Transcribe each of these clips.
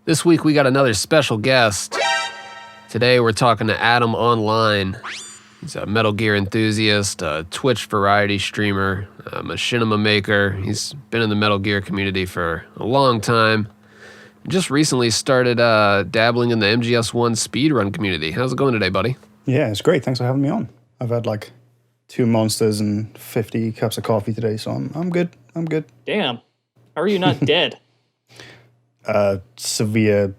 This week we got another special guest. Today we're talking to Adam Online. He's a Metal Gear enthusiast, a Twitch variety streamer, a machinima maker. He's been in the Metal Gear community for a long time. Just recently started dabbling in the MGS1 speedrun community. How's it going today, buddy? Yeah, it's great. Thanks for having me on. I've had like 2 monsters and 50 cups of coffee today, so I'm good. I'm good. Damn. How are you not dead? Severe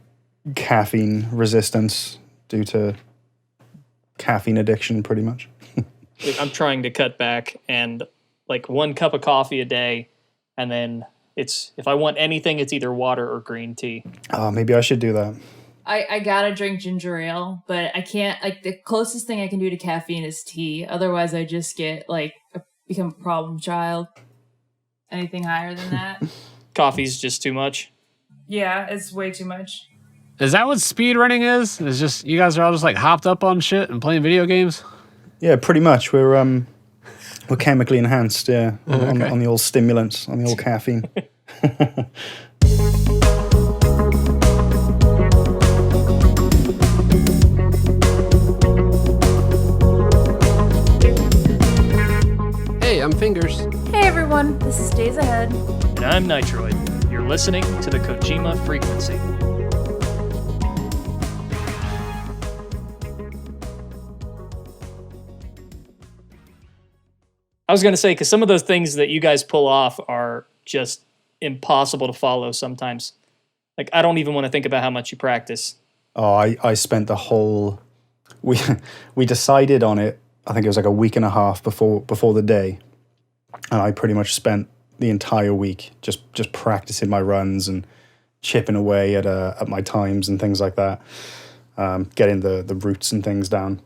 caffeine resistance due to caffeine addiction, pretty much. I'm trying to cut back and like 1 cup of coffee a day, and then if I want anything, it's either water or green tea. Oh, maybe I should do that. I gotta drink ginger ale, but I can't, like, the closest thing I can do to caffeine is tea. Otherwise, I just get, become a problem child. Anything higher than that. Coffee's just too much. Yeah, it's way too much. Is that what speedrunning is? It's just, you guys are all just like hopped up on shit and playing video games? Yeah, pretty much. We're chemically enhanced, yeah, on the old stimulants, on the old caffeine. Hey, I'm Fingers. Hey everyone, this is Days Ahead. And I'm Nitroid. You're listening to the Kojima Frequency. I was going to say, because some of those things that you guys pull off are just impossible to follow sometimes. Like, I don't even want to think about how much you practice. Oh, I spent the whole... We decided on it, I think it was like a week and a half before the day. And I pretty much spent the entire week just practicing my runs and chipping away at my times and things like that. Getting the routes and things down.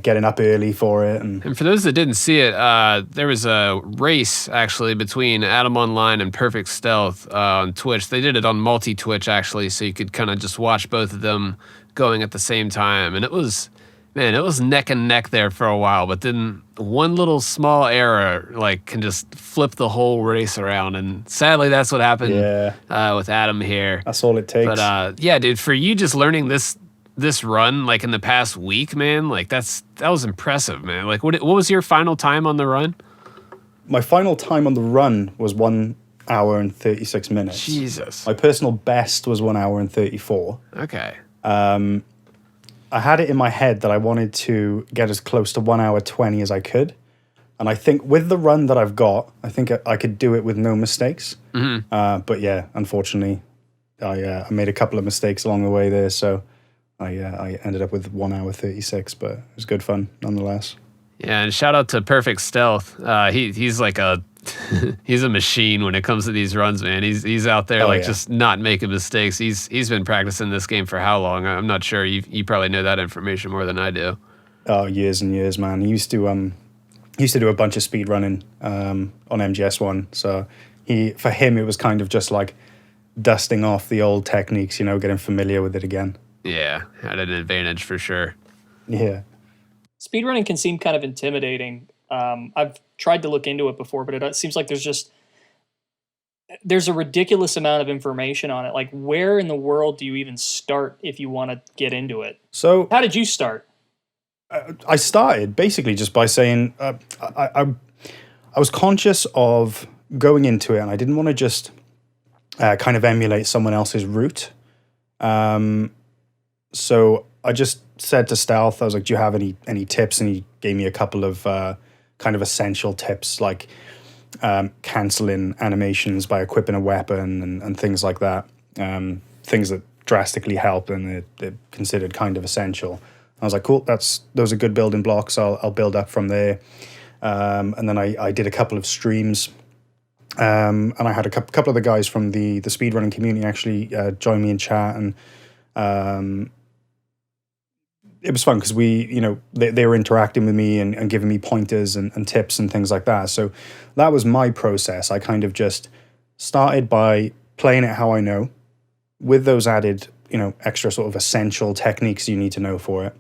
Getting up early for it. And for those that didn't see it, there was a race, actually, between Adam Online and Perfect Stealth on Twitch. They did it on multi-Twitch, actually, so you could kind of just watch both of them going at the same time. And it was neck and neck there for a while, but then one little small error can just flip the whole race around. And sadly, that's what happened with Adam here. That's all it takes. But yeah, dude, for you just learning this run in the past week, man, that was impressive, man. What was your final time on the run? My final time on the run was 1 hour and 36 minutes. Jesus. My personal best was 1 hour and 34. Okay. I had it in my head that I wanted to get as close to 1 hour 20 as I could. And I think with the run that I've got, I think I could do it with no mistakes. Mm-hmm. But yeah, unfortunately, I made a couple of mistakes along the way there, so I ended up with 1 hour 36, but it was good fun nonetheless. Yeah, and shout out to Perfect Stealth. He's like he's a machine when it comes to these runs, man. He's out there just not making mistakes. He's been practicing this game for how long? I'm not sure. You probably know that information more than I do. Oh, years and years, man. He used to do a bunch of speed running on MGS1. So for him it was kind of just like dusting off the old techniques, getting familiar with it again. Yeah, had an advantage for sure. Yeah. Speedrunning can seem kind of intimidating. I've tried to look into it before, but it seems like there's a ridiculous amount of information on it. Like, where in the world do you even start if you want to get into it? So, how did you start? I started basically just by saying I was conscious of going into it, and I didn't want to just kind of emulate someone else's route. So I just said to Stealth, I was like, do you have any tips? And he gave me a couple of kind of essential tips, like canceling animations by equipping a weapon and things like that. Things that drastically help and they're considered kind of essential. I was like, cool, those are good building blocks. I'll build up from there. And then I did a couple of streams. And I had a couple of the guys from the speedrunning community actually join me in chat, and it was fun because they were interacting with me and giving me pointers and tips and things like that. So that was my process. I kind of just started by playing it how I know, with those added, extra sort of essential techniques you need to know for it,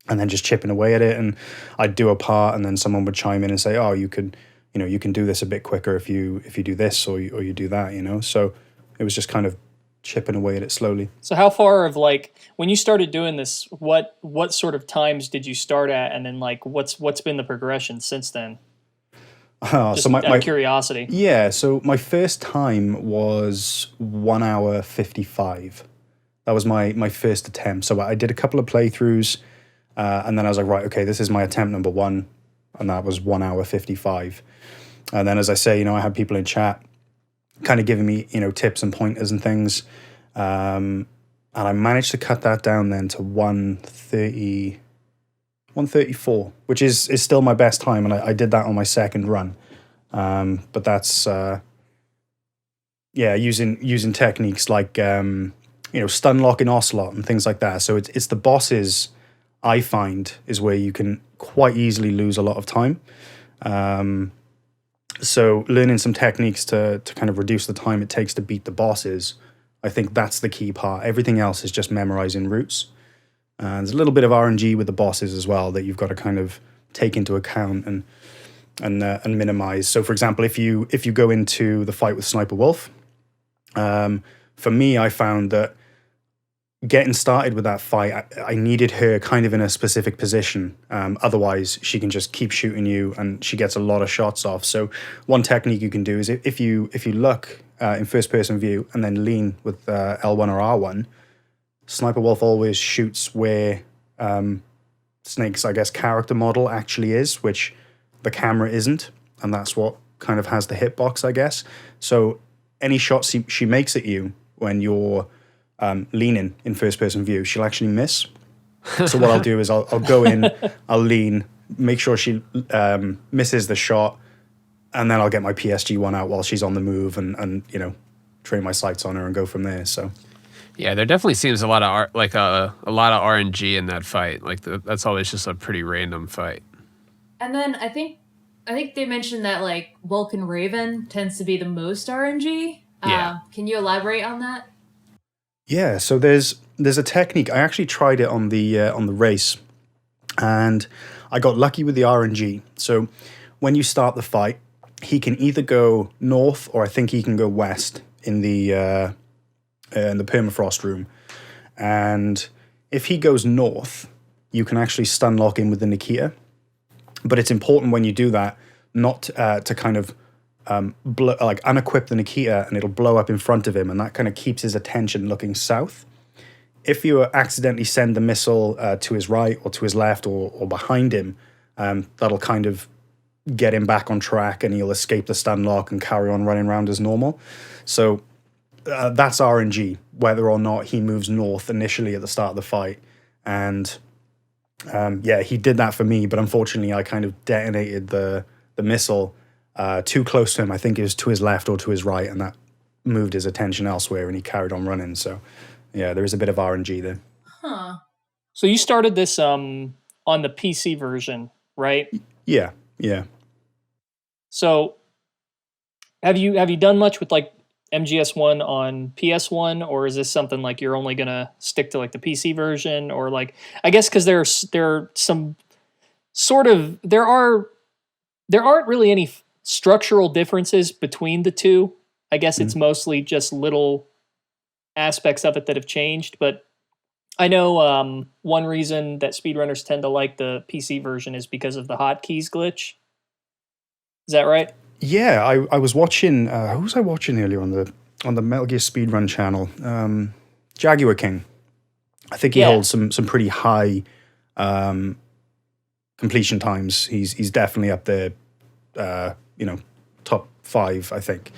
and then just chipping away at it. And I'd do a part, and then someone would chime in and say, "Oh, you can do this a bit quicker if you do this or you do that." So it was just kind of chipping away at it slowly. So how far of like when you started doing this, what sort of times did you start at, and then like what's been the progression since then? Just So out of curiosity. Yeah, so my first time was 1 hour 55. That was my first attempt. So I did a couple of playthroughs, and then I was like, right, okay, this is my attempt number one, and that was 1 hour 55. And then, as I say, I had people in chat kind of giving me, tips and pointers and things. And I managed to cut that down then to 134, which is still my best time. And I did that on my second run. But that's, using techniques like, stun locking Ocelot and things like that. So it's the bosses I find is where you can quite easily lose a lot of time. So learning some techniques to kind of reduce the time it takes to beat the bosses, I think that's the key part. Everything else is just memorizing routes. There's a little bit of RNG with the bosses as well that you've got to kind of take into account and minimize. So, for example, if you go into the fight with Sniper Wolf, for me, I found that getting started with that fight, I needed her kind of in a specific position. Otherwise, she can just keep shooting you, and she gets a lot of shots off. So, one technique you can do is if you look in first person view and then lean with L1 or R1, Sniper Wolf always shoots where Snake's, I guess, character model actually is, which the camera isn't, and that's what kind of has the hitbox, I guess. So any shots she makes at you when you're leaning in first person view, she'll actually miss. So what I'll do is I'll go in, I'll lean, make sure she misses the shot, and then I'll get my PSG one out while she's on the move and train my sights on her and go from there. So yeah, there definitely seems a lot of a lot of RNG in that fight. Like that's always just a pretty random fight. And then I think they mentioned that like Vulcan Raven tends to be the most RNG. Yeah. Can you elaborate on that? Yeah, so there's a technique. I actually tried it on the race, and I got lucky with the RNG. So when you start the fight, he can either go north or I think he can go west in the permafrost room. And if he goes north, you can actually stun lock him with the Nikita. But it's important when you do that not to kind of unequip the Nikita, and it'll blow up in front of him, and that kind of keeps his attention looking south. If you accidentally send the missile to his right or to his left or behind him, that'll kind of get him back on track, and he'll escape the stun lock and carry on running around as normal. So that's RNG, whether or not he moves north initially at the start of the fight. And he did that for me, but unfortunately I kind of detonated the missile too close to him. I think it was to his left or to his right, and that moved his attention elsewhere, and he carried on running. So yeah, there is a bit of RNG there. Huh. So you started this on the PC version, right? Yeah. So have you done much with like MGS1 on PS1, or is this something like you're only gonna stick to like the PC version, or like I guess because there are some sort of there aren't really any structural differences between the two. I guess it's mostly just little aspects of it that have changed. But I know one reason that speedrunners tend to like the PC version is because of the hotkeys glitch. Is that right? Yeah, I was watching. Who was I watching earlier on the Metal Gear Speedrun channel? Jaguar King. I think he holds some pretty high completion times. He's definitely up there. Top 5, I think.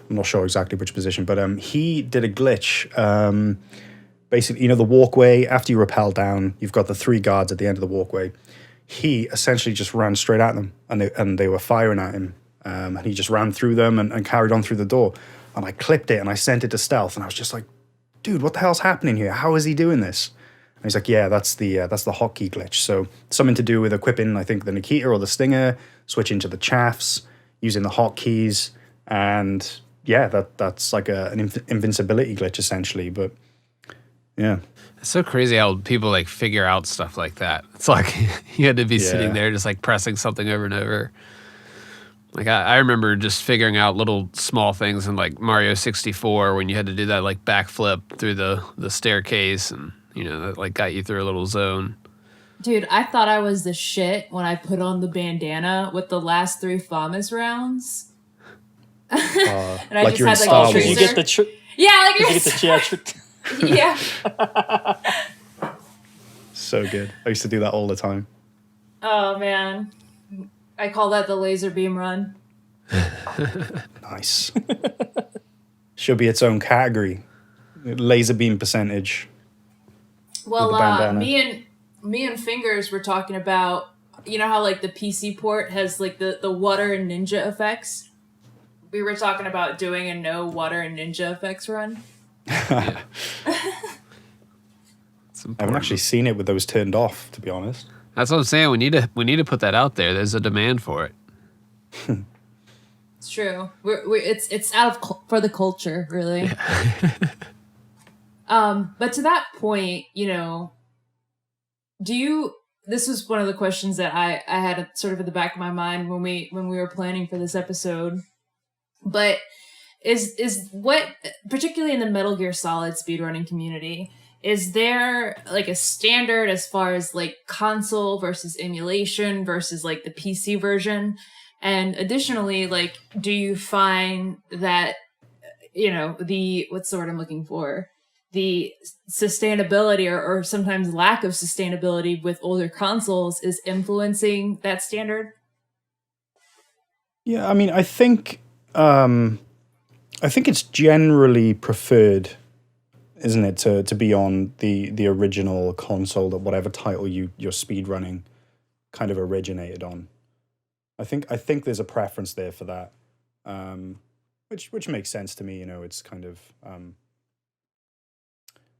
I'm not sure exactly which position, but he did a glitch. Basically, the walkway, after you rappel down, you've got the 3 guards at the end of the walkway. He essentially just ran straight at them, and they were firing at him. And he just ran through them and carried on through the door. And I clipped it and I sent it to Stealth, and I was just like, dude, what the hell's happening here? How is he doing this? And he's like, yeah, that's the hotkey glitch. So something to do with equipping, I think, the Nikita or the Stinger, switching to the chaffs, using the hotkeys, and yeah, that's like an invincibility glitch essentially. But yeah, it's so crazy how people like figure out stuff like that. It's like you had to be sitting there just like pressing something over and over. Like I remember just figuring out little small things in like Mario 64 when you had to do that like backflip through the staircase, and that like got you through a little zone. Dude, I thought I was the shit when I put on the bandana with the last 3 FAMAS rounds. And I like just you're in had like Star a Wars. Because you tracer. get the Yeah, like you you're get the yeah. So good. I used to do that all the time. Oh man. I call that the laser beam run. Nice. Should be its own category. Laser beam percentage. Well, the bandana. me and Fingers were talking about, how like the PC port has like the water and ninja effects. We were talking about doing a no water and ninja effects run. Yeah. I haven't actually seen it with those turned off, to be honest. That's what I'm saying. We need to put that out there. There's a demand for it. It's true. It's out of for the culture, really. Yeah. But to that point, this was one of the questions that I had sort of at the back of my mind when we were planning for this episode. But is what, particularly in the Metal Gear Solid speedrunning community, is there like a standard as far as like console versus emulation versus like the PC version? And additionally, like, do you find that, what's the word I'm looking for? The sustainability or sometimes lack of sustainability with older consoles is influencing that standard? Yeah, I mean, I think it's generally preferred, isn't it, to be on the original console, that whatever title you're speedrunning kind of originated on. I think there's a preference there for that, which makes sense to me. It's kind of